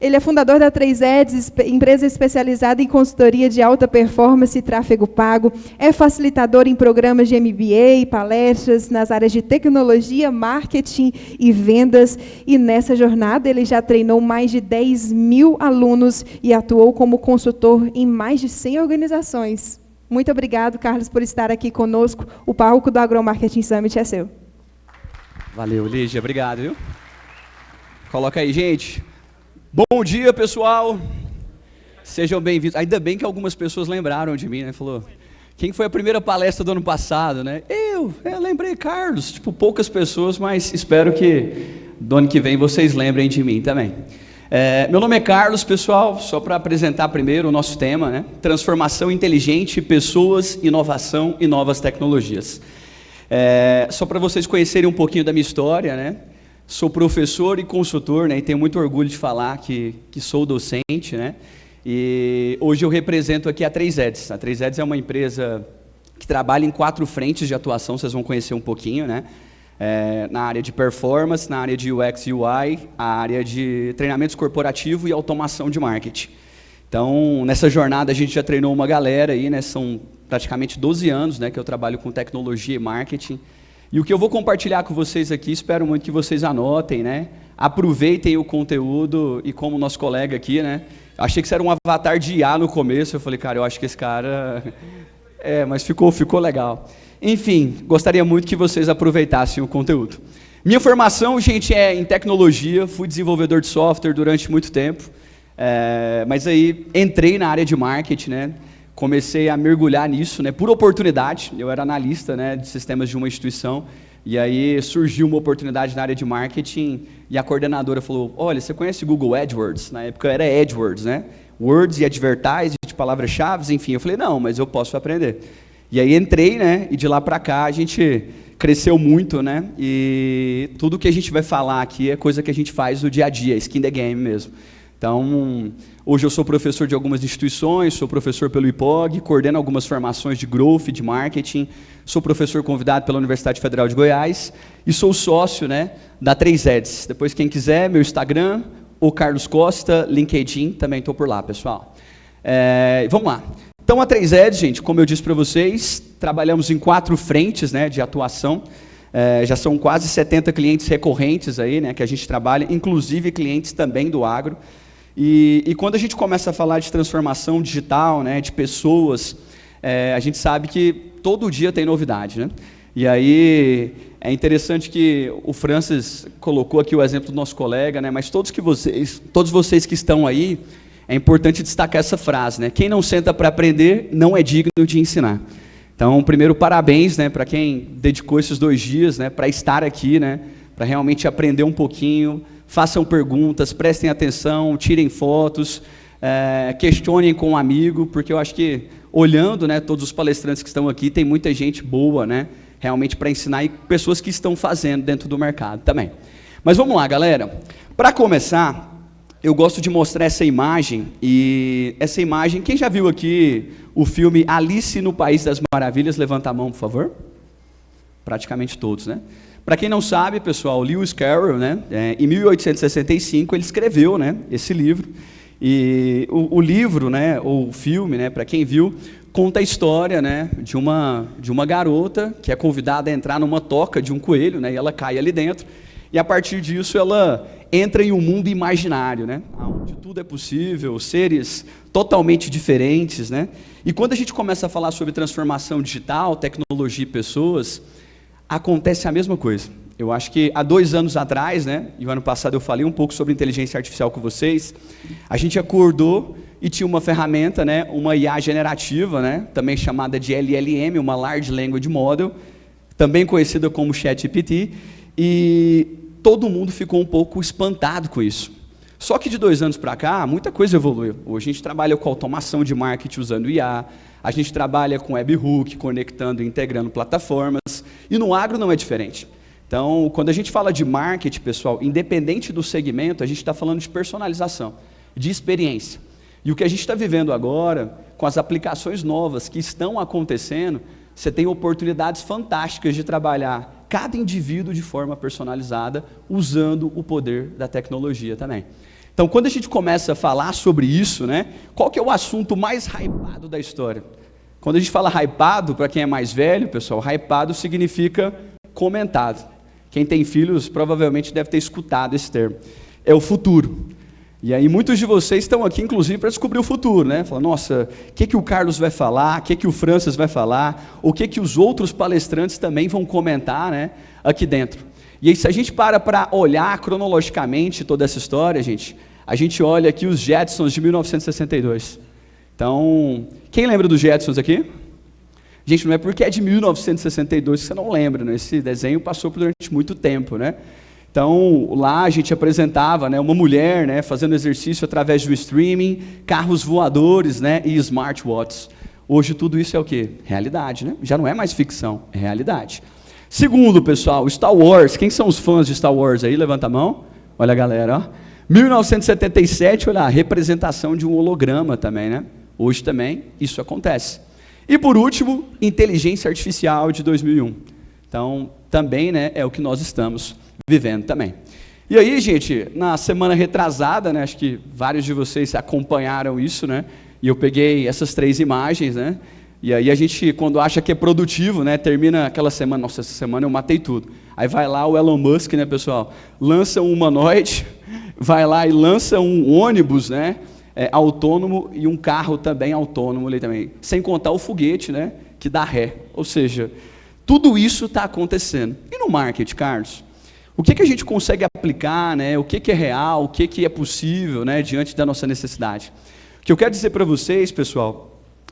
Ele é fundador da 3Eds, empresa especializada em consultoria de alta performance e tráfego pago. É facilitador em programas de MBA, palestras nas áreas de tecnologia, marketing e vendas. E nessa jornada ele já treinou mais de 10 mil alunos e atuou como consultor em mais de 100 organizações. Muito obrigado, Carlos, por estar aqui conosco. O palco do Agromarketing Summit é seu. Valeu, Lígia. Obrigado, viu? Coloca aí, gente. Bom dia, pessoal. Sejam bem-vindos. Ainda bem que algumas pessoas lembraram de mim, né? Falou, quem foi a primeira palestra do ano passado, né? Eu lembrei, Carlos. Tipo, poucas pessoas, mas espero que do ano que vem vocês lembrem de mim também. Meu nome é Carlos, pessoal. Só para apresentar primeiro o nosso tema, né? Transformação inteligente, pessoas, inovação e novas tecnologias. Só para vocês conhecerem um pouquinho da minha história, né? Sou professor e consultor, né, e tenho muito orgulho de falar que sou docente, né, e hoje eu represento aqui a 3Eds. A 3Eds é uma empresa que trabalha em 4 frentes de atuação, vocês vão conhecer um pouquinho, né, na área de performance, na área de UX e UI, a área de treinamentos corporativo e automação de marketing. Então, nessa jornada a gente já treinou uma galera aí, né, são praticamente 12 anos, né, que eu trabalho com tecnologia e marketing. E o que eu vou compartilhar com vocês aqui, espero muito que vocês anotem, né? Aproveitem o conteúdo e como nosso colega aqui, né? Achei que isso era um avatar de IA no começo, eu falei, cara, eu acho que esse cara... mas ficou legal. Enfim, gostaria muito que vocês aproveitassem o conteúdo. Minha formação, gente, é em tecnologia, fui desenvolvedor de software durante muito tempo, mas aí entrei na área de marketing, né? Comecei a mergulhar nisso, né, por oportunidade. Eu era analista, né, de sistemas de uma instituição, e aí surgiu uma oportunidade na área de marketing, e a coordenadora falou, olha, você conhece Google AdWords? Na época era AdWords, né? Words e advertise, de palavras-chave, enfim. Eu falei, não, mas eu posso aprender. E aí entrei, né, e de lá para cá a gente cresceu muito, né, e tudo que a gente vai falar aqui é coisa que a gente faz no dia a dia, skin the game mesmo. Então, hoje eu sou professor de algumas instituições, sou professor pelo IPOG, coordeno algumas formações de growth, de marketing, sou professor convidado pela Universidade Federal de Goiás e sou sócio, né, da 3Eds. Depois, quem quiser, meu Instagram, o Carlos Costa, LinkedIn, também estou por lá, pessoal. Vamos lá. Então, a 3Eds, gente, como eu disse para vocês, trabalhamos em 4 frentes, né, de atuação. Já são quase 70 clientes recorrentes aí, né, que a gente trabalha, inclusive clientes também do agro. E quando a gente começa a falar de transformação digital, né, de pessoas, a gente sabe que todo dia tem novidade, né? E aí é interessante que o Francis colocou aqui o exemplo do nosso colega, né, mas todos vocês que estão aí, é importante destacar essa frase, né? Quem não senta para aprender não é digno de ensinar. Então, primeiro, parabéns, né, para quem dedicou esses 2 dias, né, para estar aqui, né, para realmente aprender um pouquinho. Façam perguntas, prestem atenção, tirem fotos, questionem com um amigo, porque eu acho que, olhando, né, todos os palestrantes que estão aqui, tem muita gente boa, né, realmente para ensinar e pessoas que estão fazendo dentro do mercado também. Mas vamos lá, galera. Para começar, eu gosto de mostrar essa imagem, e essa imagem, quem já viu aqui o filme Alice no País das Maravilhas? Levanta a mão, por favor. Praticamente todos, né? Para quem não sabe, pessoal, Lewis Carroll, né, em 1865, ele escreveu, né, esse livro. E o livro, né, ou o filme, né, para quem viu, conta a história, né, de uma garota que é convidada a entrar numa toca de um coelho, né, e ela cai ali dentro. E a partir disso ela entra em um mundo imaginário, né, onde tudo é possível, seres totalmente diferentes, né. E quando a gente começa a falar sobre transformação digital, tecnologia e pessoas, acontece a mesma coisa. Eu acho que há 2 anos atrás, né, e o ano passado eu falei um pouco sobre inteligência artificial com vocês, a gente acordou e tinha uma ferramenta, né, uma IA generativa, né, também chamada de LLM, uma Large Language Model, também conhecida como ChatGPT, e todo mundo ficou um pouco espantado com isso. Só que de 2 anos para cá, muita coisa evoluiu. Hoje a gente trabalha com automação de marketing usando IA, a gente trabalha com webhook, conectando e integrando plataformas, e no agro não é diferente. Então, quando a gente fala de marketing, pessoal, independente do segmento, a gente está falando de personalização, de experiência. E o que a gente está vivendo agora, com as aplicações novas que estão acontecendo, você tem oportunidades fantásticas de trabalhar cada indivíduo de forma personalizada, usando o poder da tecnologia também. Então, quando a gente começa a falar sobre isso, né, qual que é o assunto mais hypado da história? Quando a gente fala hypado, para quem é mais velho, pessoal, hypado significa comentado. Quem tem filhos provavelmente deve ter escutado esse termo. É o futuro. E aí muitos de vocês estão aqui, inclusive, para descobrir o futuro, né? Falar, nossa, o que o Carlos vai falar, o que o Francis vai falar, o que os outros palestrantes também vão comentar, né, aqui dentro. E aí, se a gente para olhar cronologicamente toda essa história, a gente olha aqui os Jetsons de 1962. Então, quem lembra dos Jetsons aqui? Gente, não é porque é de 1962 que você não lembra, né? Esse desenho passou durante muito tempo, né? Então, lá a gente apresentava, né, uma mulher, né, fazendo exercício através do streaming, carros voadores, né, e smartwatches. Hoje tudo isso é o quê? Realidade, né? Já não é mais ficção, é realidade. Segundo, pessoal, Star Wars. Quem são os fãs de Star Wars aí? Levanta a mão. Olha a galera, ó. 1977, olha a representação de um holograma também, né? Hoje também isso acontece. E por último, inteligência artificial de 2001. Então, também, né, é o que nós estamos vivendo também. E aí, gente, na semana retrasada, né, acho que vários de vocês acompanharam isso, né? E eu peguei essas 3 imagens, né? E aí a gente, quando acha que é produtivo, né, termina aquela semana, nossa, essa semana eu matei tudo. Aí vai lá o Elon Musk, né, pessoal, lança um humanoide, vai lá e lança um ônibus, né, autônomo e um carro também autônomo ali também, sem contar o foguete, né, que dá ré. Ou seja, tudo isso está acontecendo. E no marketing, Carlos? O que a gente consegue aplicar, né, o que é real, o que é possível, né, diante da nossa necessidade? O que eu quero dizer para vocês, pessoal,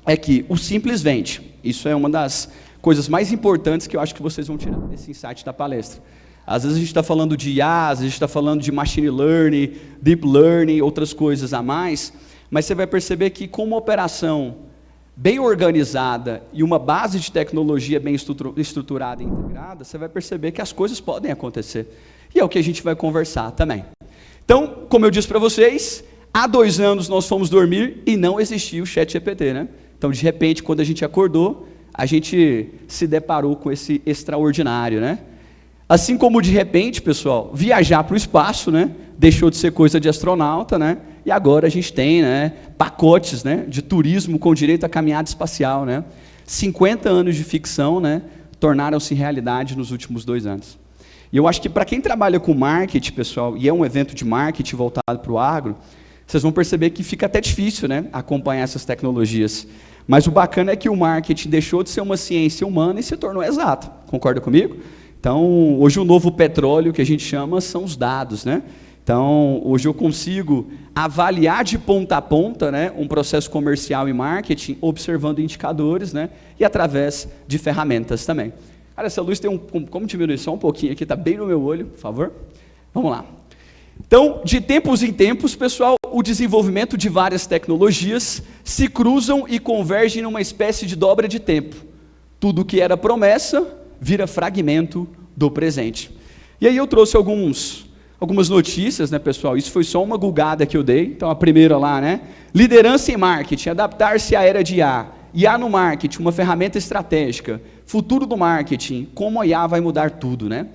é que o simples vende. Isso é uma das coisas mais importantes que eu acho que vocês vão tirar desse insight da palestra. Às vezes a gente está falando de IA, às vezes a gente está falando de machine learning, deep learning, outras coisas a mais, mas você vai perceber que com uma operação bem organizada e uma base de tecnologia bem estruturada e integrada, você vai perceber que as coisas podem acontecer. E é o que a gente vai conversar também. Então, como eu disse para vocês, há 2 anos nós fomos dormir e não existia o ChatGPT, né? Então, de repente, quando a gente acordou, a gente se deparou com esse extraordinário, né? Assim como, de repente, pessoal, viajar para o espaço, né? Deixou de ser coisa de astronauta, né? E agora a gente tem, né, pacotes, né, de turismo com direito à caminhada espacial, né? 50 anos de ficção, né, tornaram-se realidade nos últimos 2 anos. E eu acho que para quem trabalha com marketing, pessoal, e é um evento de marketing voltado para o agro, vocês vão perceber que fica até difícil, né, acompanhar essas tecnologias. Mas o bacana é que o marketing deixou de ser uma ciência humana e se tornou exato. Concorda comigo? Então, hoje o novo petróleo que a gente chama são os dados, né? Então, hoje eu consigo avaliar de ponta a ponta, né, um processo comercial e marketing, observando indicadores, né, e através de ferramentas também. Cara, essa luz tem como diminuir só um pouquinho aqui, está bem no meu olho, por favor. Vamos lá. Então, de tempos em tempos, pessoal, o desenvolvimento de várias tecnologias se cruzam e convergem numa espécie de dobra de tempo. Tudo que era promessa vira fragmento do presente. E aí eu trouxe algumas notícias, né, pessoal? Isso foi só uma gulgada que eu dei. Então, a primeira lá, né? Liderança em marketing, adaptar-se à era de IA. IA no marketing, uma ferramenta estratégica. Futuro do marketing, como a IA vai mudar tudo, né?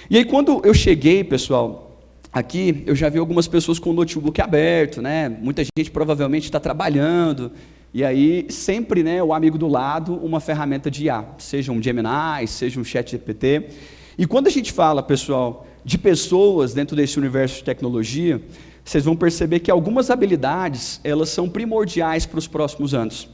E aí, quando eu cheguei, pessoal, aqui, eu já vi algumas pessoas com o notebook aberto, né? Muita gente provavelmente está trabalhando. E aí, sempre, né, o amigo do lado, uma ferramenta de IA. Seja um Gemini, seja um ChatGPT. E quando a gente fala, pessoal, de pessoas dentro desse universo de tecnologia, vocês vão perceber que algumas habilidades, elas são primordiais para os próximos anos.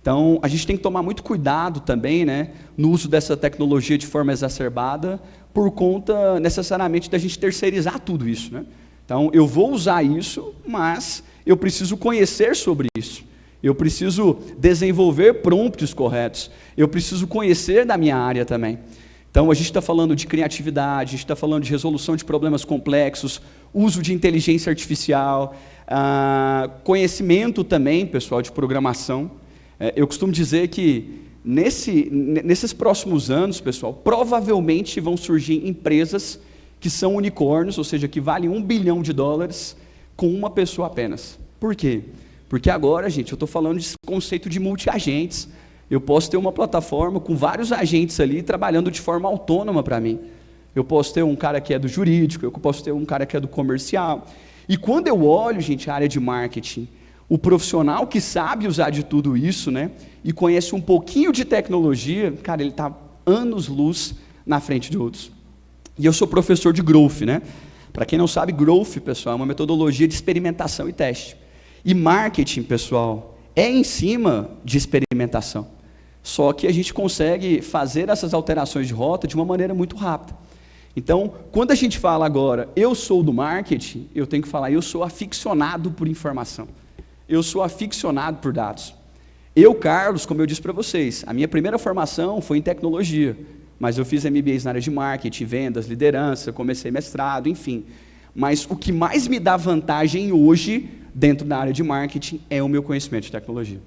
Então, a gente tem que tomar muito cuidado também, né, no uso dessa tecnologia de forma exacerbada, por conta, necessariamente, da gente terceirizar tudo isso, né? Então, eu vou usar isso, mas eu preciso conhecer sobre isso. Eu preciso desenvolver prompts corretos. Eu preciso conhecer da minha área também. Então, a gente está falando de criatividade, a gente está falando de resolução de problemas complexos, uso de inteligência artificial, conhecimento também, pessoal, de programação. Eu costumo dizer que nesses próximos anos, pessoal, provavelmente vão surgir empresas que são unicórnios, ou seja, que valem $1 bilhão com uma pessoa apenas. Por quê? Porque agora, gente, eu estou falando de conceito de multi-agentes. Eu posso ter uma plataforma com vários agentes ali trabalhando de forma autônoma para mim. Eu posso ter um cara que é do jurídico, eu posso ter um cara que é do comercial. E quando eu olho, gente, a área de marketing, o profissional que sabe usar de tudo isso, né, e conhece um pouquinho de tecnologia, cara, ele está anos-luz na frente de outros. E eu sou professor de Growth, né? Para quem não sabe, Growth, pessoal, é uma metodologia de experimentação e teste. E marketing, pessoal, é em cima de experimentação. Só que a gente consegue fazer essas alterações de rota de uma maneira muito rápida. Então, quando a gente fala agora, eu sou do marketing, eu tenho que falar, eu sou aficionado por informação. Eu sou aficionado por dados. Eu, Carlos, como eu disse para vocês, a minha primeira formação foi em tecnologia, mas eu fiz MBAs na área de marketing, vendas, liderança, comecei mestrado, enfim. Mas o que mais me dá vantagem hoje, dentro da área de marketing, é o meu conhecimento de tecnologia.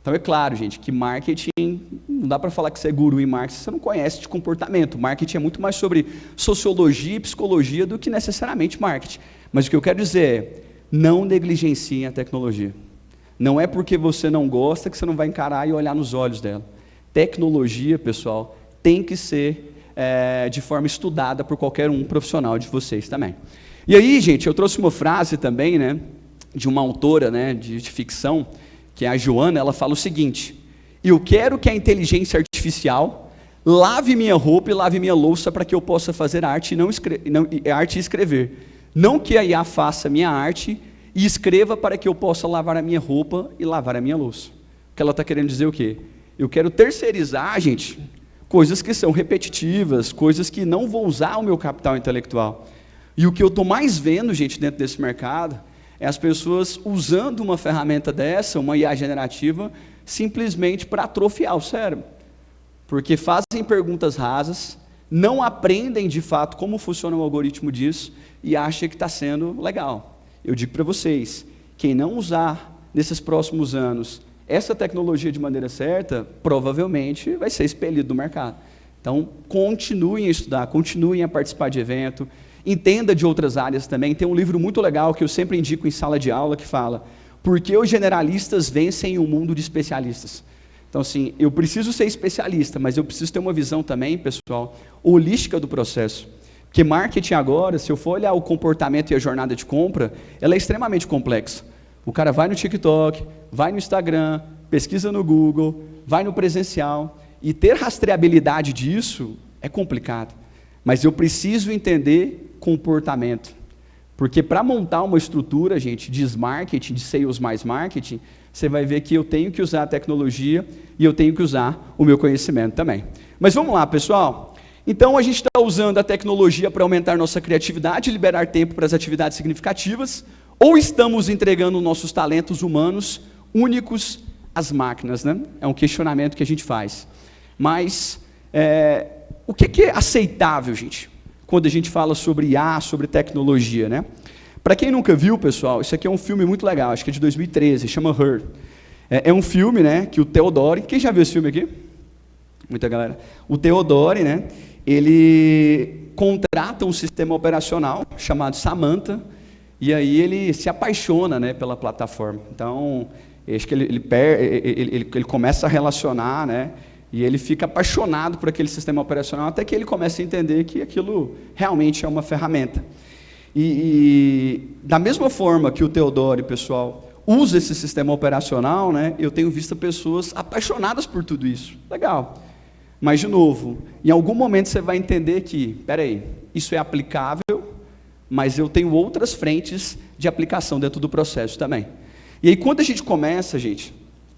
Então, é claro, gente, que marketing, não dá para falar que você é guru em marketing se você não conhece de comportamento. Marketing é muito mais sobre sociologia e psicologia do que necessariamente marketing. Mas o que eu quero dizer é, não negligenciem a tecnologia. Não é porque você não gosta que você não vai encarar e olhar nos olhos dela. Tecnologia, pessoal, tem que ser de forma estudada por qualquer um profissional de vocês também. E aí, gente, eu trouxe uma frase também, né, de uma autora, né, de ficção, que é a Joana. Ela fala o seguinte: eu quero que a inteligência artificial lave minha roupa e lave minha louça para que eu possa fazer arte e escrever. Não que a IA faça minha arte e escreva para que eu possa lavar a minha roupa e lavar a minha louça. O que ela está querendo dizer é o quê? Eu quero terceirizar, gente, coisas que são repetitivas, coisas que não vou usar o meu capital intelectual. E o que eu estou mais vendo, gente, dentro desse mercado, é as pessoas usando uma ferramenta dessa, uma IA generativa, simplesmente para atrofiar o cérebro. Porque fazem perguntas rasas, não aprendem de fato como funciona o algoritmo disso e acham que está sendo legal. Eu digo para vocês, quem não usar nesses próximos anos essa tecnologia de maneira certa, provavelmente vai ser expelido do mercado. Então, continuem a estudar, continuem a participar de evento, entenda de outras áreas também. Tem um livro muito legal que eu sempre indico em sala de aula que fala Por que os generalistas vencem o mundo de especialistas? Então, assim, eu preciso ser especialista, mas eu preciso ter uma visão também, pessoal, holística do processo. Porque marketing agora, se eu for olhar o comportamento e a jornada de compra, ela é extremamente complexa. O cara vai no TikTok, vai no Instagram, pesquisa no Google, vai no presencial, e ter rastreabilidade disso é complicado. Mas eu preciso entender comportamento. Porque para montar uma estrutura, gente, de marketing, de sales mais marketing, você vai ver que eu tenho que usar a tecnologia e eu tenho que usar o meu conhecimento também. Mas vamos lá, pessoal. Então, a gente está usando a tecnologia para aumentar nossa criatividade e liberar tempo para as atividades significativas, ou estamos entregando nossos talentos humanos únicos às máquinas, né? É um questionamento que a gente faz. Mas, o que é aceitável, gente, quando a gente fala sobre IA, sobre tecnologia, né? Para quem nunca viu, pessoal, isso aqui é um filme muito legal, acho que é de 2013, chama Her. É um filme, né, que o Theodore... Quem já viu esse filme aqui? Muita galera. O Theodore, né, ele contrata um sistema operacional chamado Samantha, e aí ele se apaixona, né, pela plataforma. Então, acho que ele começa a relacionar, né, e ele fica apaixonado por aquele sistema operacional, até que ele começa a entender que aquilo realmente é uma ferramenta. E da mesma forma que o Theodore, pessoal, usa esse sistema operacional, né, eu tenho visto pessoas apaixonadas por tudo isso. Legal. Mas, de novo, em algum momento você vai entender que, peraí, isso é aplicável, mas eu tenho outras frentes de aplicação dentro do processo também. E aí, quando a gente começa, gente,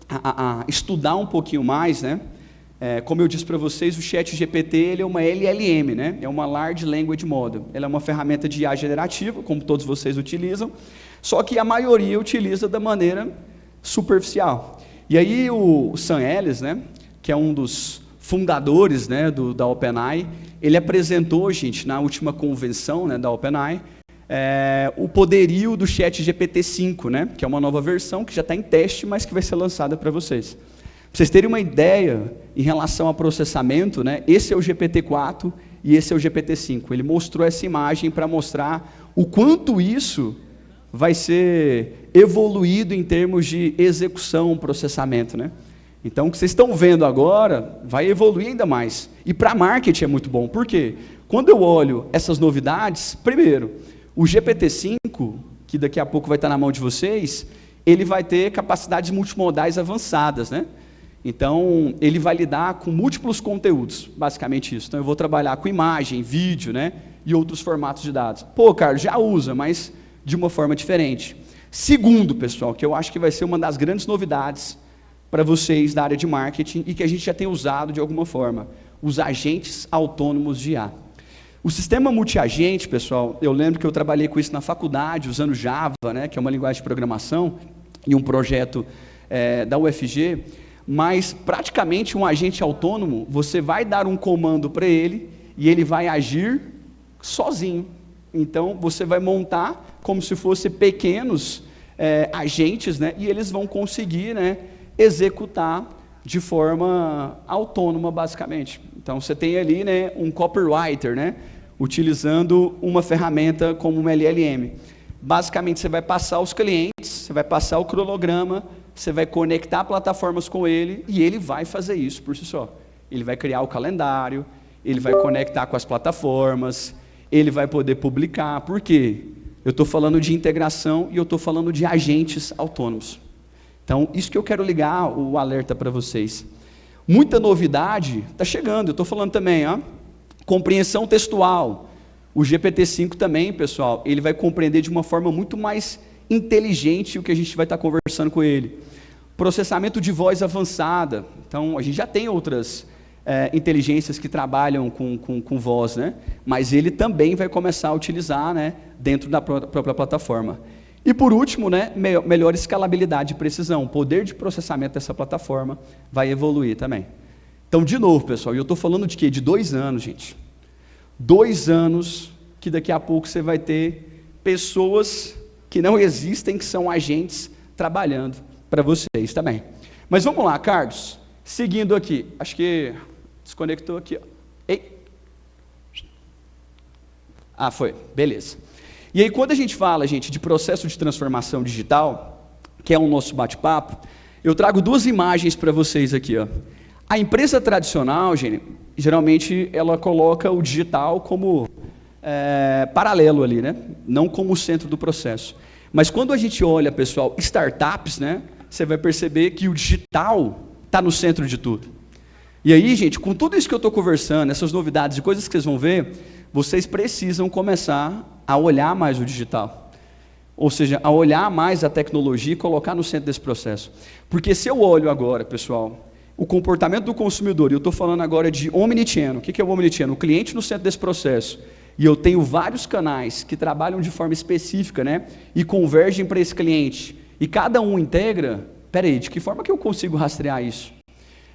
a estudar um pouquinho mais, né, como eu disse para vocês, o ChatGPT ele é uma LLM, né? É uma Large Language Model. Ela é uma ferramenta de IA generativa, como todos vocês utilizam, só que a maioria utiliza da maneira superficial. E aí o Sam Ellis, né, que é um dos fundadores, né, da OpenAI, ele apresentou, gente, na última convenção, né, da OpenAI, o poderio do ChatGPT-5, né, que é uma nova versão que já está em teste, mas que vai ser lançada para vocês. Para vocês terem uma ideia em relação a processamento, né, esse é o GPT-4 e esse é o GPT-5. Ele mostrou essa imagem para mostrar o quanto isso vai ser evoluído em termos de execução, processamento, né? Então, o que vocês estão vendo agora vai evoluir ainda mais. E para marketing é muito bom. Por quê? Quando eu olho essas novidades, primeiro, o GPT-5 que daqui a pouco vai estar na mão de vocês, ele vai ter capacidades multimodais avançadas, né? Então, ele vai lidar com múltiplos conteúdos, basicamente isso. Então, eu vou trabalhar com imagem, vídeo, né? E outros formatos de dados. Pô, Carlos, já usa, mas de uma forma diferente. Segundo, pessoal, que eu acho que vai ser uma das grandes novidades para vocês da área de marketing e que a gente já tem usado de alguma forma, os agentes autônomos de IA. O sistema multiagente, pessoal, eu lembro que eu trabalhei com isso na faculdade, usando Java, né, que é uma linguagem de programação, e um projeto da UFG, mas praticamente um agente autônomo, você vai dar um comando para ele e ele vai agir sozinho. Então, você vai montar como se fossem pequenos agentes, né, e eles vão conseguir, né, executar de forma autônoma, basicamente. Então, você tem ali, né, um copywriter, né, utilizando uma ferramenta como uma LLM. Basicamente, você vai passar os clientes, você vai passar o cronograma, você vai conectar plataformas com ele e ele vai fazer isso por si só. Ele vai criar o calendário, ele vai conectar com as plataformas, ele vai poder publicar. Por quê? Eu estou falando de integração e eu estou falando de agentes autônomos. Então, isso que eu quero ligar o alerta para vocês. Muita novidade está chegando, eu estou falando também, ó, compreensão textual. O GPT-5 também, pessoal, ele vai compreender de uma forma muito mais inteligente o que a gente vai estar conversando com ele. Processamento de voz avançada. Então, a gente já tem outras inteligências que trabalham com voz, né? Mas ele também vai começar a utilizar, né, dentro da própria plataforma. E por último, né, melhor escalabilidade e precisão. O poder de processamento dessa plataforma vai evoluir também. Então, de novo, pessoal, e eu estou falando de quê? De 2 anos, gente. 2 anos que daqui a pouco você vai ter pessoas que não existem, que são agentes trabalhando para vocês também. Mas vamos lá, Carlos. Seguindo aqui. Acho que desconectou aqui. Ó. Ei. Ah, foi. Beleza. E aí, quando a gente fala, gente, de processo de transformação digital, que é o nosso bate-papo, eu trago 2 imagens para vocês aqui, ó. A empresa tradicional, gente, geralmente, ela coloca o digital como paralelo ali, né? Não como o centro do processo. Mas quando a gente olha, pessoal, startups, né? Você vai perceber que o digital está no centro de tudo. E aí, gente, com tudo isso que eu estou conversando, essas novidades e coisas que vocês vão ver, vocês precisam começar a olhar mais o digital. Ou seja, a olhar mais a tecnologia e colocar no centro desse processo. Porque se eu olho agora, pessoal, o comportamento do consumidor, e eu estou falando agora de omnichannel. O que é o omnichannel? O cliente no centro desse processo. E eu tenho vários canais que trabalham de forma específica, né, e convergem para esse cliente. E cada um integra, peraí, de que forma que eu consigo rastrear isso?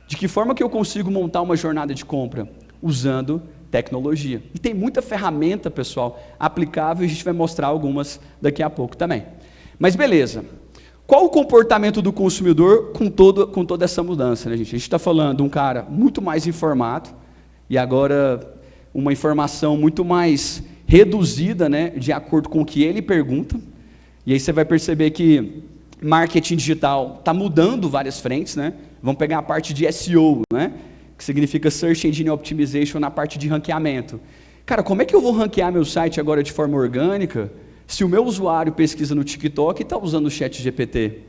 De que forma que eu consigo montar uma jornada de compra? Usando tecnologia. E tem muita ferramenta, pessoal, aplicável, e a gente vai mostrar algumas daqui a pouco também. Mas beleza. Qual o comportamento do consumidor com toda essa mudança, né, gente? A gente está falando de um cara muito mais informado, e agora uma informação muito mais reduzida, né, de acordo com o que ele pergunta. E aí você vai perceber que marketing digital está mudando várias frentes, né? Vamos pegar a parte de SEO, né, que significa Search Engine Optimization, na parte de ranqueamento. Cara, como é que eu vou ranquear meu site agora de forma orgânica se o meu usuário pesquisa no TikTok e está usando o ChatGPT?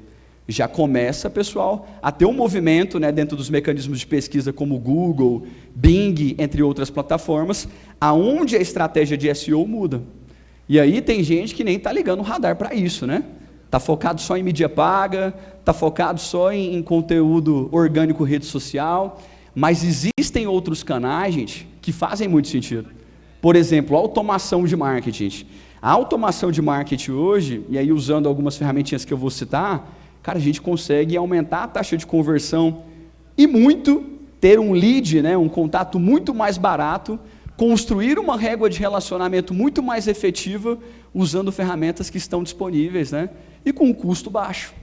Já começa, pessoal, a ter um movimento, né, dentro dos mecanismos de pesquisa como Google, Bing, entre outras plataformas, aonde a estratégia de SEO muda. E aí tem gente que nem está ligando o radar para isso, né? Está focado só em mídia paga, está focado só em conteúdo orgânico, rede social, mas existem outros canais, gente, que fazem muito sentido. Por exemplo, automação de marketing. A automação de marketing hoje, e aí usando algumas ferramentinhas que eu vou citar, cara, a gente consegue aumentar a taxa de conversão e muito ter um lead, né, um contato muito mais barato, construir uma régua de relacionamento muito mais efetiva usando ferramentas que estão disponíveis, né, e com um custo baixo.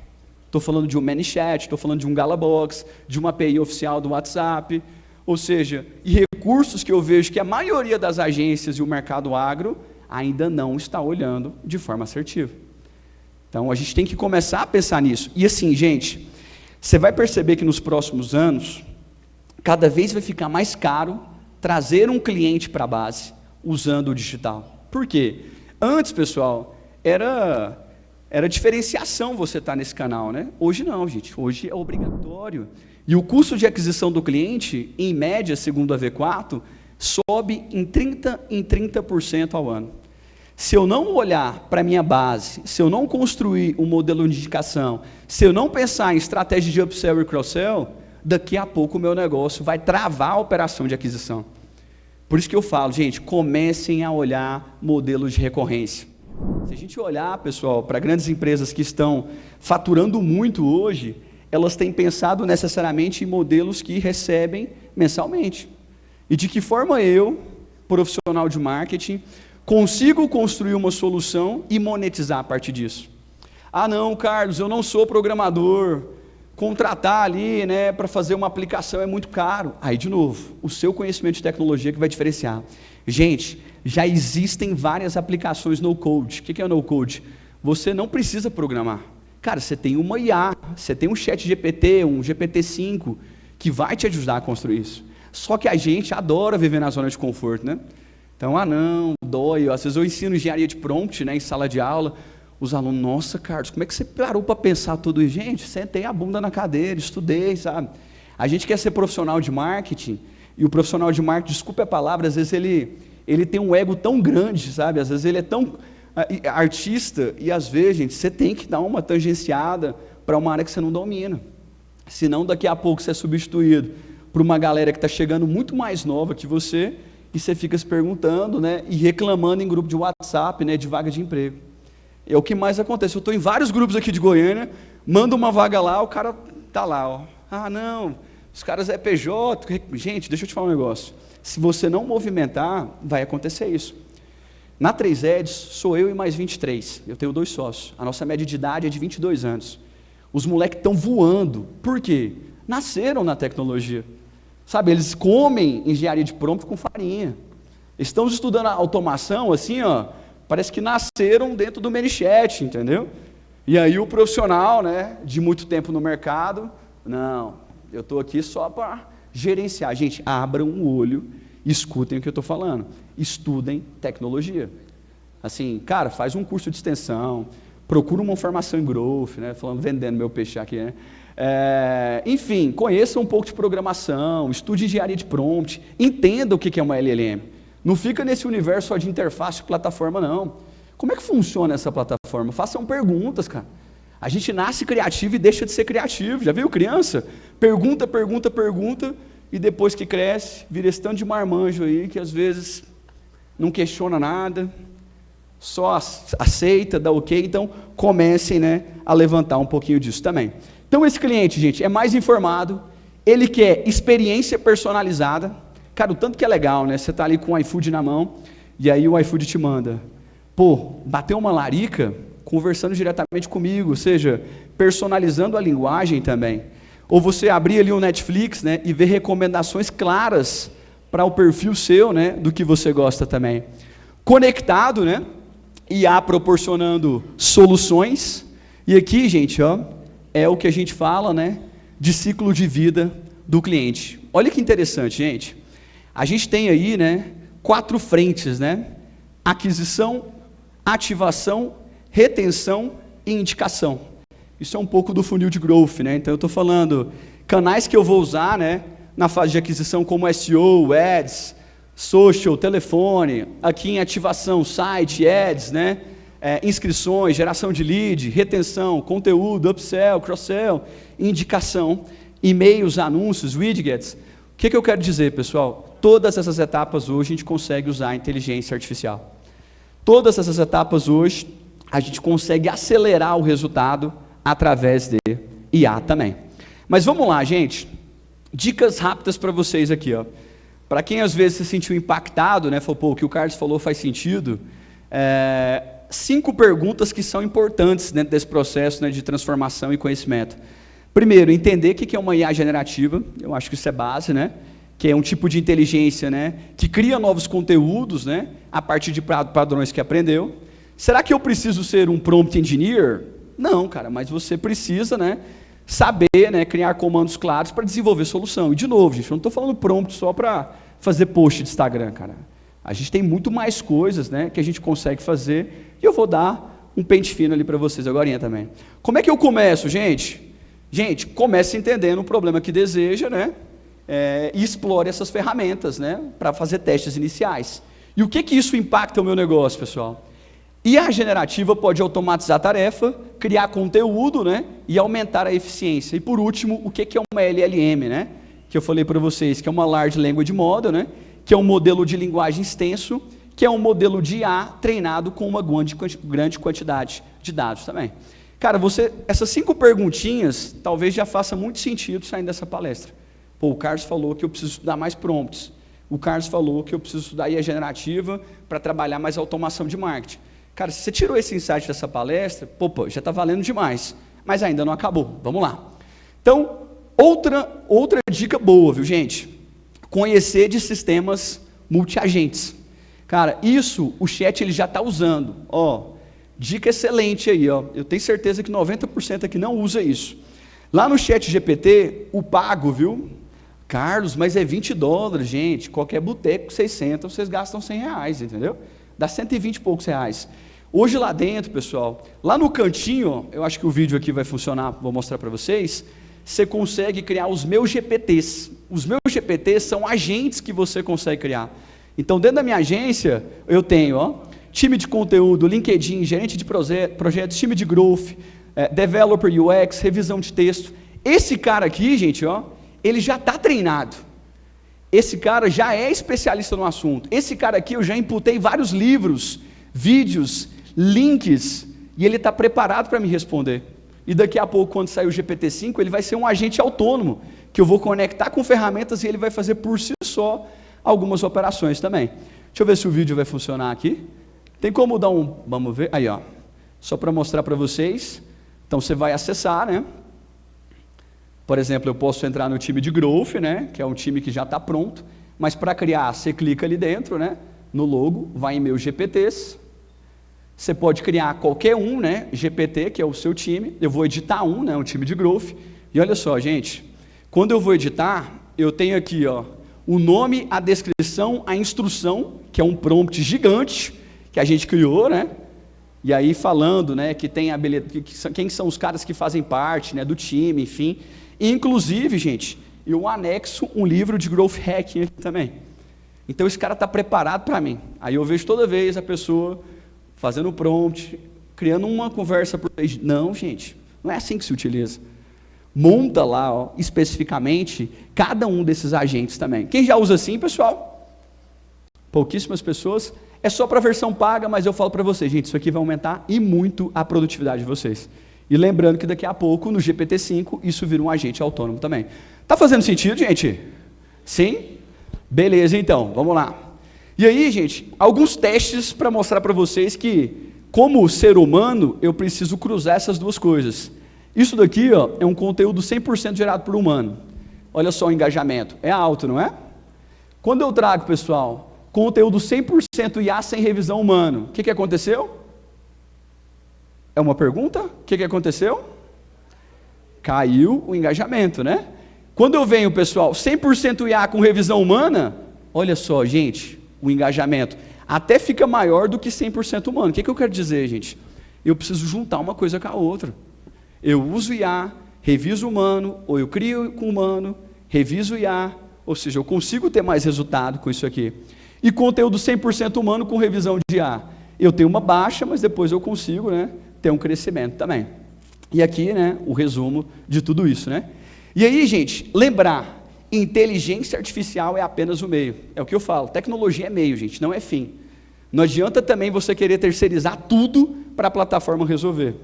Estou falando de um ManyChat, estou falando de um Galabox, de uma API oficial do WhatsApp, ou seja, e recursos que eu vejo que a maioria das agências e o mercado agro ainda não está olhando de forma assertiva. Então, a gente tem que começar a pensar nisso. E assim, gente, você vai perceber que nos próximos anos, cada vez vai ficar mais caro trazer um cliente para a base usando o digital. Por quê? Antes, pessoal, era Era diferenciação você estar nesse canal, né? Hoje não, gente. Hoje é obrigatório. E o custo de aquisição do cliente, em média, segundo a V4, sobe em 30% ao ano. Se eu não olhar para a minha base, se eu não construir um modelo de indicação, se eu não pensar em estratégia de upsell e cross-sell, daqui a pouco o meu negócio vai travar a operação de aquisição. Por isso que eu falo, gente, comecem a olhar modelos de recorrência. Se a gente olhar, pessoal, para grandes empresas que estão faturando muito hoje, elas têm pensado necessariamente em modelos que recebem mensalmente. E de que forma eu, profissional de marketing, consigo construir uma solução e monetizar a partir disso? Ah, não, Carlos, eu não sou programador. Contratar ali, né, para fazer uma aplicação é muito caro. Aí, de novo, o seu conhecimento de tecnologia que vai diferenciar. Gente, já existem várias aplicações no-code. O que é no-code? Você não precisa programar. Cara, você tem uma IA, você tem um chat GPT, um GPT-5, que vai te ajudar a construir isso. Só que a gente adora viver na zona de conforto, né? Então, não, dói. Às vezes eu ensino engenharia de prompt, né, em sala de aula. Os alunos, nossa, Carlos, como é que você parou para pensar tudo isso? Gente, sentei a bunda na cadeira, estudei, sabe? A gente quer ser profissional de marketing, e o profissional de marketing, desculpe a palavra, às vezes ele tem um ego tão grande, sabe? Às vezes ele é tão artista, e às vezes, gente, você tem que dar uma tangenciada para uma área que você não domina. Senão, daqui a pouco, você é substituído por uma galera que está chegando muito mais nova que você, e você fica se perguntando, né, e reclamando em grupo de WhatsApp, né, de vaga de emprego. É o que mais acontece. Eu estou em vários grupos aqui de Goiânia, mando uma vaga lá, o cara está lá. Ó. Ah, não, os caras é PJ. Gente, deixa eu te falar um negócio. Se você não movimentar, vai acontecer isso. Na 3Eds, sou eu e mais 23. Eu tenho 2 sócios. A nossa média de idade é de 22 anos. Os moleques estão voando. Por quê? Nasceram na tecnologia. Sabe, eles comem engenharia de prompt com farinha. Estão estudando a automação, assim, ó. Parece que nasceram dentro do ManyChat, entendeu? E aí o profissional, né, de muito tempo no mercado, não, eu estou aqui só para gerenciar. Gente, abram o olho, escutem o que eu estou falando. Estudem tecnologia. Assim, cara, faz um curso de extensão, procura uma formação em growth, né, vendendo meu peixe aqui, né? Enfim, conheça um pouco de programação, estude engenharia de prompt, entenda o que é uma LLM. Não fica nesse universo só de interface e plataforma, não. Como é que funciona essa plataforma? Façam perguntas, cara. A gente nasce criativo e deixa de ser criativo. Já viu criança? Pergunta, pergunta, pergunta, e depois que cresce, vira esse tanto de marmanjo aí, que às vezes não questiona nada, só aceita, dá ok. Então, comecem, né, a levantar um pouquinho disso também. Então, esse cliente, gente, é mais informado, ele quer experiência personalizada. Cara, o tanto que é legal, né? Você está ali com o iFood na mão, e aí o iFood te manda. Pô, bateu uma larica, conversando diretamente comigo, ou seja, personalizando a linguagem também. Ou você abrir ali o Netflix, né, e ver recomendações claras para o perfil seu, né, do que você gosta também. Conectado, né? IA proporcionando soluções. E aqui, gente, ó, é o que a gente fala, né, de ciclo de vida do cliente. Olha que interessante, gente. A gente tem aí, né, 4 frentes, né? Aquisição, ativação, retenção e indicação. Isso é um pouco do funil de growth, né? Então eu estou falando canais que eu vou usar, né, na fase de aquisição, como SEO, Ads, Social, telefone. Aqui em ativação, site, Ads, né? Inscrições, geração de lead, retenção, conteúdo, upsell, cross-sell, indicação, e-mails, anúncios, widgets. O que eu quero dizer, pessoal? Todas essas etapas hoje a gente consegue usar a inteligência artificial. Todas essas etapas hoje a gente consegue acelerar o resultado através de IA também. Mas vamos lá, gente. Dicas rápidas para vocês aqui, ó. Para quem às vezes se sentiu impactado, né? Falou, pô, o que o Carlos falou faz sentido. 5 perguntas que são importantes dentro desse processo, né, de transformação e conhecimento. Primeiro, entender o que é uma IA generativa. Eu acho que isso é base, né? Que é um tipo de inteligência, né, que cria novos conteúdos, né, a partir de padrões que aprendeu. Será que eu preciso ser um prompt engineer? Não, cara, mas você precisa, né, saber, né, criar comandos claros para desenvolver solução. E de novo, gente, eu não estou falando prompt só para fazer post de Instagram, cara. A gente tem muito mais coisas, né, que a gente consegue fazer, e eu vou dar um pente fino ali para vocês agorinha também. Como é que eu começo, gente? Gente, comece entendendo o problema que deseja, né? E explore essas ferramentas, né? Para fazer testes iniciais. E o que isso impacta o meu negócio, pessoal? IA generativa pode automatizar a tarefa, criar conteúdo, né? E aumentar a eficiência. E por último, o que é uma LLM, né? Que eu falei para vocês, que é uma Large Language Model, né? Que é um modelo de linguagem extenso, que é um modelo de IA treinado com uma grande quantidade de dados também. Cara, essas 5 perguntinhas, talvez já faça muito sentido saindo dessa palestra. Pô, o Carlos falou que eu preciso estudar mais prompts. O Carlos falou que eu preciso estudar IA generativa para trabalhar mais automação de marketing. Cara, se você tirou esse insight dessa palestra, pô, já está valendo demais. Mas ainda não acabou. Vamos lá. Então, outra dica boa, viu, gente? Conhecer de sistemas multiagentes. Cara, isso o chat ele já está usando. Ó, dica excelente aí, ó. Eu tenho certeza que 90% aqui não usa isso. Lá no chat GPT, o pago, viu? Carlos, mas é $20, gente. Qualquer boteco que vocês sentam, vocês gastam R$100, entendeu? Dá 120 e poucos reais. Hoje lá dentro, pessoal, lá no cantinho, eu acho que o vídeo aqui vai funcionar, vou mostrar para vocês, você consegue criar os meus GPTs. Os meus GPTs são agentes que você consegue criar. Então, dentro da minha agência, eu tenho, ó, time de conteúdo, LinkedIn, gerente de projetos, time de growth, developer UX, revisão de texto. Esse cara aqui, gente, ó, ele já está treinado. Esse cara já é especialista no assunto. Esse cara aqui eu já imputei vários livros, vídeos, links, e ele está preparado para me responder. E daqui a pouco, quando sair o GPT-5, ele vai ser um agente autônomo, que eu vou conectar com ferramentas e ele vai fazer por si só algumas operações também. Deixa eu ver se o vídeo vai funcionar aqui. Tem como dar um... Vamos ver. Aí, ó. Só para mostrar para vocês. Então, você vai acessar, né? Por exemplo, eu posso entrar no time de Growth, né? Que é um time que já está pronto. Mas para criar, você clica ali dentro, né? No logo, vai em meus GPTs. Você pode criar qualquer um, né? GPT, que é o seu time. Eu vou editar um, né? Um time de Growth. E olha só, gente. Quando eu vou editar, eu tenho aqui, ó, o nome, a descrição, a instrução, que é um prompt gigante que a gente criou, né? E aí falando, né, que tem quem são os caras que fazem parte, né, do time, enfim. E, inclusive, gente, eu anexo um livro de growth hacking também. Então esse cara está preparado para mim. Aí eu vejo toda vez a pessoa fazendo o prompt, criando uma conversa por vez. Não, gente, não é assim que se utiliza. Monta lá, ó, especificamente, cada um desses agentes também. Quem já usa assim, pessoal? Pouquíssimas pessoas. É só para a versão paga, mas eu falo para vocês, gente, isso aqui vai aumentar e muito a produtividade de vocês. E lembrando que daqui a pouco, no GPT-5, isso vira um agente autônomo também. Tá fazendo sentido, gente? Sim? Beleza, então, vamos lá. E aí, gente, alguns testes para mostrar para vocês que, como ser humano, eu preciso cruzar essas duas coisas. Isso daqui, ó, é um conteúdo 100% gerado por humano. Olha só o engajamento. É alto, não é? Quando eu trago, pessoal, conteúdo 100% IA sem revisão humana, o que aconteceu? É uma pergunta? O que aconteceu? Caiu o engajamento, né? Quando eu venho, pessoal, 100% IA com revisão humana, olha só, gente, o engajamento até fica maior do que 100% humano. O que eu quero dizer, gente? Eu preciso juntar uma coisa com a outra. Eu uso IA, reviso humano, ou eu crio com humano, reviso IA, ou seja, eu consigo ter mais resultado com isso aqui. E conteúdo 100% humano com revisão de IA. Eu tenho uma baixa, mas depois eu consigo, né, ter um crescimento também. E aqui, né, o resumo de tudo isso, né? E aí, gente, lembrar, inteligência artificial é apenas o meio. É o que eu falo, tecnologia é meio, gente, não é fim. Não adianta também você querer terceirizar tudo para a plataforma resolver.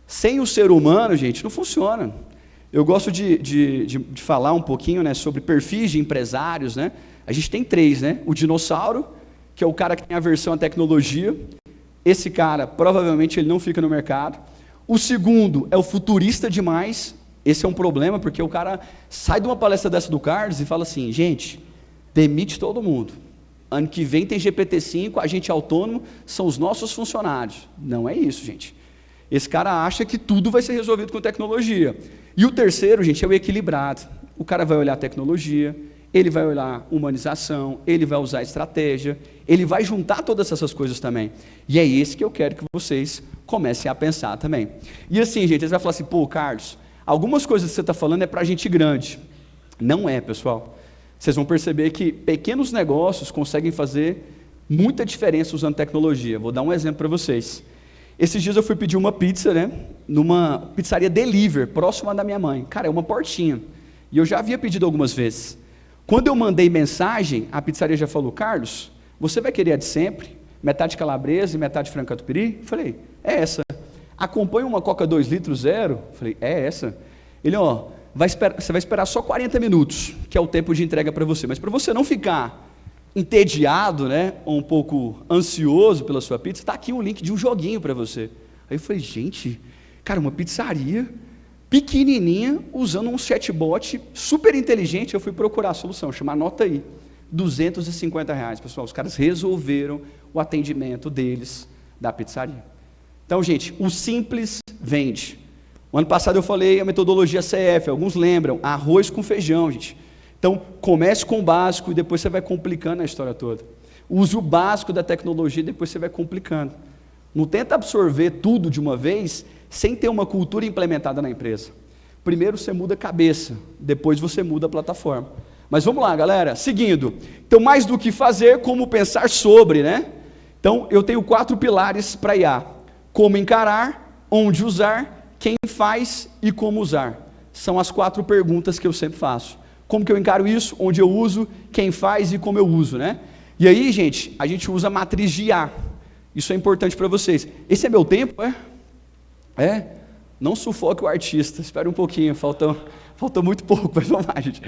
Sem o ser humano, gente, não funciona. Eu gosto de falar um pouquinho, né, sobre perfis de empresários, né? A gente tem 3, né? O dinossauro, que é o cara que tem aversão à tecnologia. Esse cara, provavelmente, ele não fica no mercado. O segundo é o futurista demais. Esse é um problema, porque o cara sai de uma palestra dessa do Carlos e fala assim, gente, demite todo mundo. Ano que vem tem GPT-5, agente autônomo, são os nossos funcionários. Não é isso, gente. Esse cara acha que tudo vai ser resolvido com tecnologia. E o terceiro, gente, é o equilibrado. O cara vai olhar a tecnologia, ele vai olhar humanização, ele vai usar estratégia, ele vai juntar todas essas coisas também. E é esse que eu quero que vocês comecem a pensar também. E assim, gente, eles vão falar assim, pô, Carlos, algumas coisas que você está falando é para gente grande. Não é, pessoal. Vocês vão perceber que pequenos negócios conseguem fazer muita diferença usando tecnologia. Vou dar um exemplo para vocês. Esses dias eu fui pedir uma pizza, né, numa pizzaria delivery, próxima da minha mãe. Cara, é uma portinha. E eu já havia pedido algumas vezes. Quando eu mandei mensagem, a pizzaria já falou, Carlos, você vai querer a de sempre? Metade calabresa e metade frango catupiry? Falei, é essa. Acompanha uma Coca 2 litros zero? Falei, é essa. Ele, ó, você vai esperar só 40 minutos, que é o tempo de entrega para você. Mas para você não ficar entediado, né, ou um pouco ansioso pela sua pizza, está aqui um link de um joguinho para você. Aí eu falei, gente, cara, uma pizzaria pequenininha, usando um chatbot super inteligente, eu fui procurar a solução, chama Anota aí, R$250, pessoal, os caras resolveram o atendimento deles, da pizzaria. Então, gente, o simples vende. O ano passado eu falei a metodologia CF, alguns lembram, arroz com feijão, gente. Então, comece com o básico e depois você vai complicando a história toda. Use o básico da tecnologia e depois você vai complicando. Não tenta absorver tudo de uma vez, sem ter uma cultura implementada na empresa. Primeiro você muda a cabeça, depois você muda a plataforma. Mas vamos lá, galera, seguindo. Então, mais do que fazer, como pensar sobre, né? Então, eu tenho 4 pilares para IA. Como encarar, onde usar, quem faz e como usar. São as 4 perguntas que eu sempre faço. Como que eu encaro isso, onde eu uso, quem faz e como eu uso, né? E aí, gente, a gente usa a matriz de IA. Isso é importante para vocês. Esse é meu tempo, é? Não sufoque o artista, espere um pouquinho, faltou muito pouco, mas vamos lá, gente.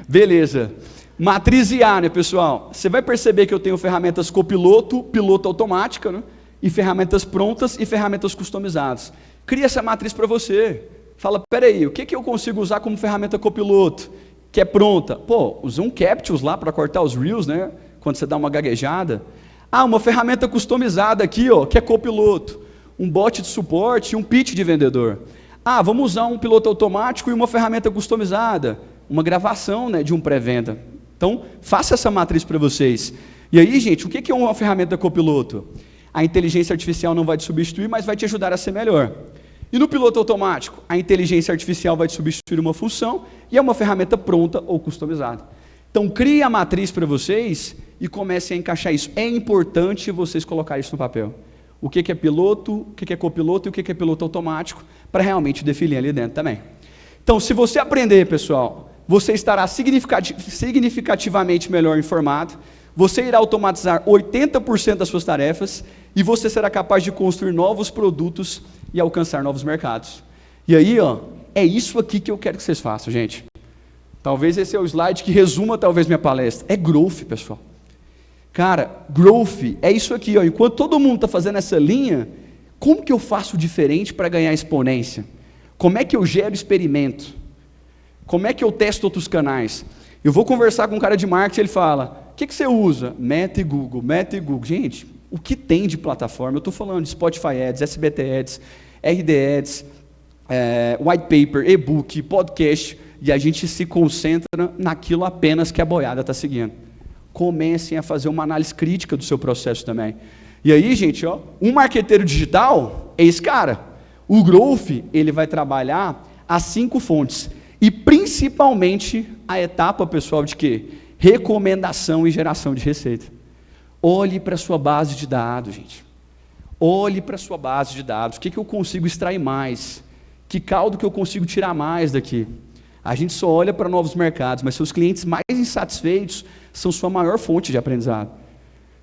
Beleza, matriz IA, né, pessoal? Você vai perceber que eu tenho ferramentas copiloto, piloto automática, né? E ferramentas prontas e ferramentas customizadas. Cria essa matriz para você. Fala, peraí, o que eu consigo usar como ferramenta copiloto, que é pronta? Pô, usa um Captius lá para cortar os Reels, né? Quando você dá uma gaguejada. Ah, uma ferramenta customizada aqui, ó, que é copiloto. Um bot de suporte e um pitch de vendedor. Ah, vamos usar um piloto automático e uma ferramenta customizada, uma gravação, né, de um pré-venda. Então, faça essa matriz para vocês. E aí, gente, o que é uma ferramenta copiloto? A inteligência artificial não vai te substituir, mas vai te ajudar a ser melhor. E no piloto automático? A inteligência artificial vai te substituir uma função e é uma ferramenta pronta ou customizada. Então, crie a matriz para vocês e comecem a encaixar isso. É importante vocês colocarem isso no papel. O que é piloto, o que é copiloto e o que é piloto automático, para realmente definir ali dentro também. Então, se você aprender, pessoal, você estará significativamente melhor informado, você irá automatizar 80% das suas tarefas e você será capaz de construir novos produtos e alcançar novos mercados. E aí, ó, é isso aqui que eu quero que vocês façam, gente. Talvez esse é o slide que resuma talvez minha palestra. É growth, pessoal. Cara, growth é isso aqui, ó. Enquanto todo mundo está fazendo essa linha, como que eu faço diferente para ganhar exponência? Como é que eu gero experimento? Como é que eu testo outros canais? Eu vou conversar com um cara de marketing, ele fala, o que você usa? Meta e Google. Gente, o que tem de plataforma? Eu estou falando de Spotify Ads, SBT Ads, RD Ads, white paper, e-book, podcast, e a gente se concentra naquilo apenas que a boiada está seguindo. Comecem a fazer uma análise crítica do seu processo também. E aí, gente, ó, um marqueteiro digital é esse cara. O growth, ele vai trabalhar as 5 fontes. E principalmente a etapa, pessoal, de quê? Recomendação e geração de receita. Olhe para a sua base de dados, gente. Olhe para a sua base de dados. O que eu consigo extrair mais? Que caldo que eu consigo tirar mais daqui? A gente só olha para novos mercados, mas seus clientes mais insatisfeitos são sua maior fonte de aprendizado.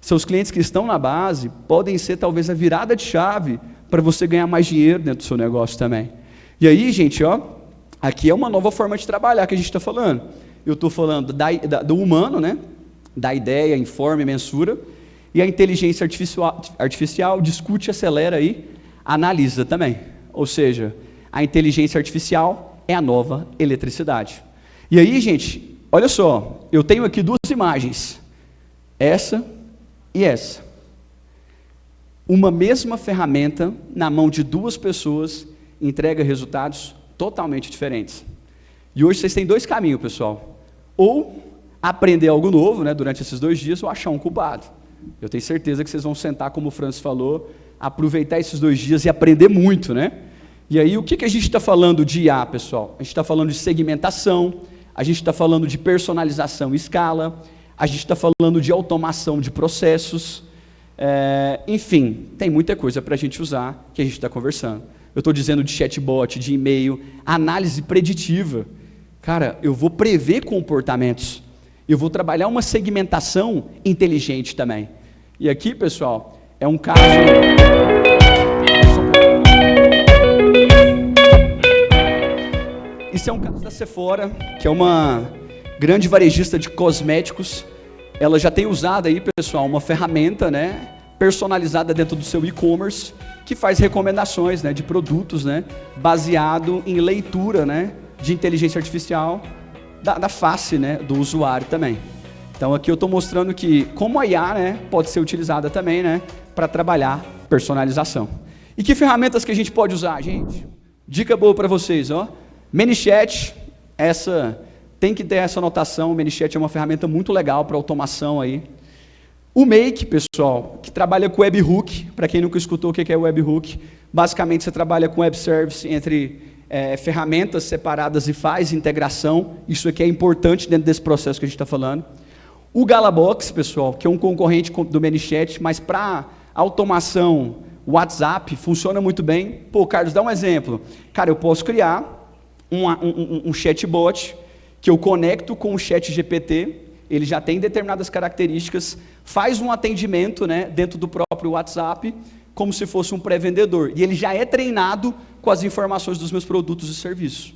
Seus clientes que estão na base podem ser talvez a virada de chave para você ganhar mais dinheiro dentro do seu negócio também. E aí, gente, ó, aqui é uma nova forma de trabalhar que a gente está falando. Eu estou falando do humano, né? Da ideia, informa e mensura. E a inteligência artificial discute, acelera e analisa também. Ou seja, a inteligência artificial é a nova eletricidade. E aí, gente, olha só, eu tenho aqui 2 imagens. Essa e essa. Uma mesma ferramenta na mão de 2 pessoas entrega resultados totalmente diferentes. E hoje vocês têm 2 caminhos, pessoal. Ou aprender algo novo, né, durante esses 2 dias, ou achar um culpado. Eu tenho certeza que vocês vão sentar, como o Francis falou, aproveitar esses 2 dias e aprender muito, né? E aí, o que a gente está falando de IA, pessoal? A gente está falando de segmentação, a gente está falando de personalização em escala, a gente está falando de automação de processos, enfim, tem muita coisa para a gente usar que a gente está conversando. Eu estou dizendo de chatbot, de e-mail, análise preditiva. Cara, eu vou prever comportamentos, eu vou trabalhar uma segmentação inteligente também. E aqui, pessoal, é um caso... Isso é um caso da Sephora, que é uma grande varejista de cosméticos. Ela já tem usado aí, pessoal, uma ferramenta, né, personalizada dentro do seu e-commerce, que faz recomendações, né, de produtos, né, baseado em leitura, né, de inteligência artificial da face, né, do usuário também. Então aqui eu estou mostrando que como a IA, né, pode ser utilizada também, né, para trabalhar personalização. E que ferramentas que a gente pode usar, gente? Dica boa para vocês, ó. ManyChat, tem que ter essa anotação. O ManyChat é uma ferramenta muito legal para automação aí. O Make, pessoal, que trabalha com webhook. Para quem nunca escutou o que é webhook, basicamente você trabalha com web service entre ferramentas separadas e faz integração. Isso aqui é importante dentro desse processo que a gente está falando. O Galabox, pessoal, que é um concorrente do ManyChat, mas para automação, o WhatsApp funciona muito bem. Pô, Carlos, dá um exemplo. Cara, eu posso criar um chatbot que eu conecto com o ChatGPT, ele já tem determinadas características, faz um atendimento, né, dentro do próprio WhatsApp, como se fosse um pré-vendedor. E ele já é treinado com as informações dos meus produtos e serviços,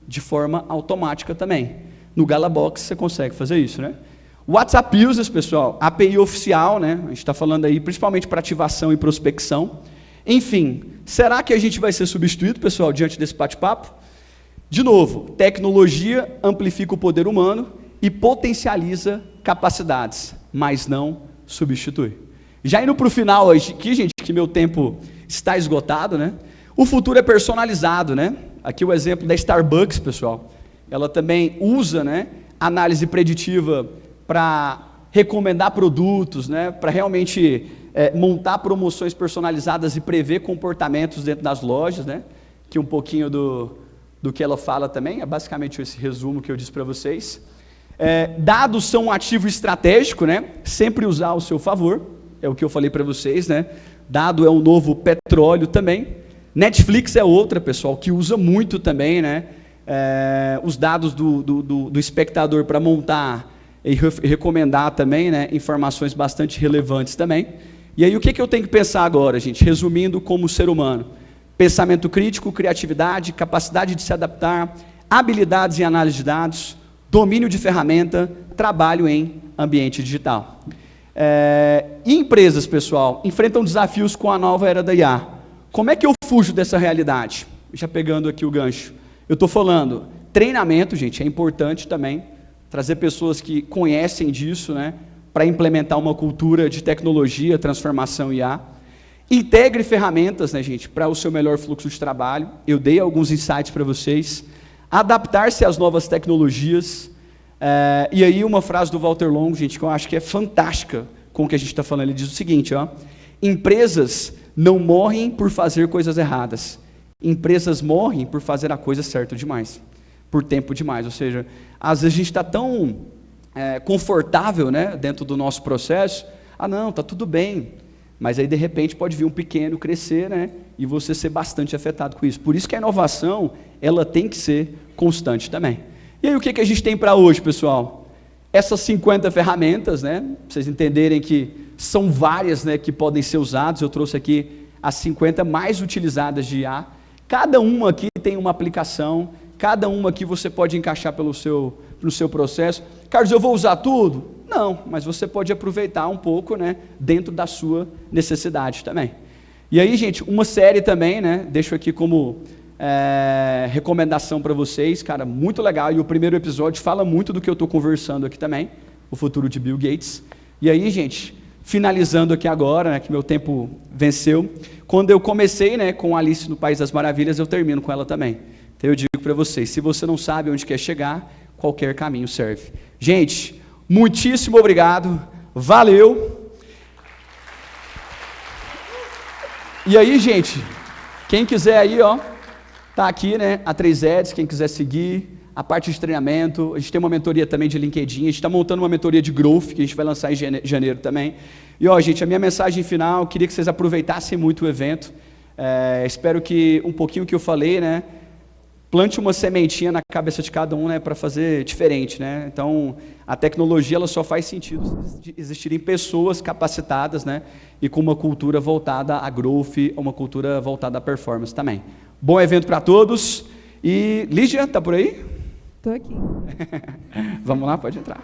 de forma automática também. No Galabox você consegue fazer isso, né? WhatsApp Users, pessoal, API oficial, né? A gente está falando aí principalmente para ativação e prospecção. Enfim, será que a gente vai ser substituído, pessoal, diante desse bate-papo? De novo, tecnologia amplifica o poder humano e potencializa capacidades, mas não substitui. Já indo para o final aqui, gente, que meu tempo está esgotado, né? O futuro é personalizado, né? Aqui o exemplo da Starbucks, pessoal. Ela também usa, né, análise preditiva para recomendar produtos, né, para realmente montar promoções personalizadas e prever comportamentos dentro das lojas, né? Que um pouquinho do que ela fala também, é basicamente esse resumo que eu disse para vocês. Dados são um ativo estratégico, né? Sempre usar ao seu favor, é o que eu falei para vocês, né? Dado é um novo petróleo também. Netflix é outra, pessoal, que usa muito também, né? Os dados do espectador para montar e recomendar também, né, informações bastante relevantes também. E aí o que eu tenho que pensar agora, gente? Resumindo, como ser humano. Pensamento crítico, criatividade, capacidade de se adaptar, habilidades em análise de dados, domínio de ferramenta, trabalho em ambiente digital. E empresas, pessoal, enfrentam desafios com a nova era da IA. Como é que eu fujo dessa realidade? Já pegando aqui o gancho. Eu estou falando, treinamento, gente, é importante também, trazer pessoas que conhecem disso, né, para implementar uma cultura de tecnologia, transformação IA. Integre ferramentas, né, gente, para o seu melhor fluxo de trabalho. Eu dei alguns insights para vocês. Adaptar-se às novas tecnologias. E aí uma frase do Walter Longo, gente, que eu acho que é fantástica com o que a gente está falando. Ele diz o seguinte, ó: empresas não morrem por fazer coisas erradas. Empresas morrem por fazer a coisa certa demais, por tempo demais. Ou seja, às vezes a gente está tão confortável, né, dentro do nosso processo. Ah, não, está tudo bem. Mas aí, de repente, pode vir um pequeno crescer, né, e você ser bastante afetado com isso. Por isso que a inovação, ela tem que ser constante também. E aí, o que a gente tem para hoje, pessoal? Essas 50 ferramentas, né, para vocês entenderem que são várias, né, que podem ser usadas. Eu trouxe aqui as 50 mais utilizadas de IA. Cada uma aqui tem uma aplicação, cada uma aqui você pode encaixar no seu processo. Carlos, eu vou usar tudo? Não, mas você pode aproveitar um pouco, né, dentro da sua necessidade também. E aí, gente, uma série também, né, deixo aqui como recomendação para vocês, cara, muito legal. E o primeiro episódio fala muito do que eu estou conversando aqui também, o futuro de Bill Gates. E aí, gente, finalizando aqui agora, né, que meu tempo venceu, quando eu comecei, né, com Alice no País das Maravilhas, eu termino com ela também. Então eu digo para vocês, se você não sabe onde quer chegar, qualquer caminho serve. Gente, muitíssimo obrigado, valeu. E aí, gente, quem quiser aí, ó, tá aqui, né, a 3Eds, quem quiser seguir, a parte de treinamento, a gente tem uma mentoria também de LinkedIn, a gente está montando uma mentoria de Growth, que a gente vai lançar em janeiro também. E, ó, gente, a minha mensagem final, queria que vocês aproveitassem muito o evento, espero que um pouquinho que eu falei, né, plante uma sementinha na cabeça de cada um, né, para fazer diferente, né? Então, a tecnologia ela só faz sentido se existirem pessoas capacitadas, né, e com uma cultura voltada a growth, uma cultura voltada à performance também. Bom evento para todos. E Lígia, tá por aí? Estou aqui. Vamos lá, pode entrar.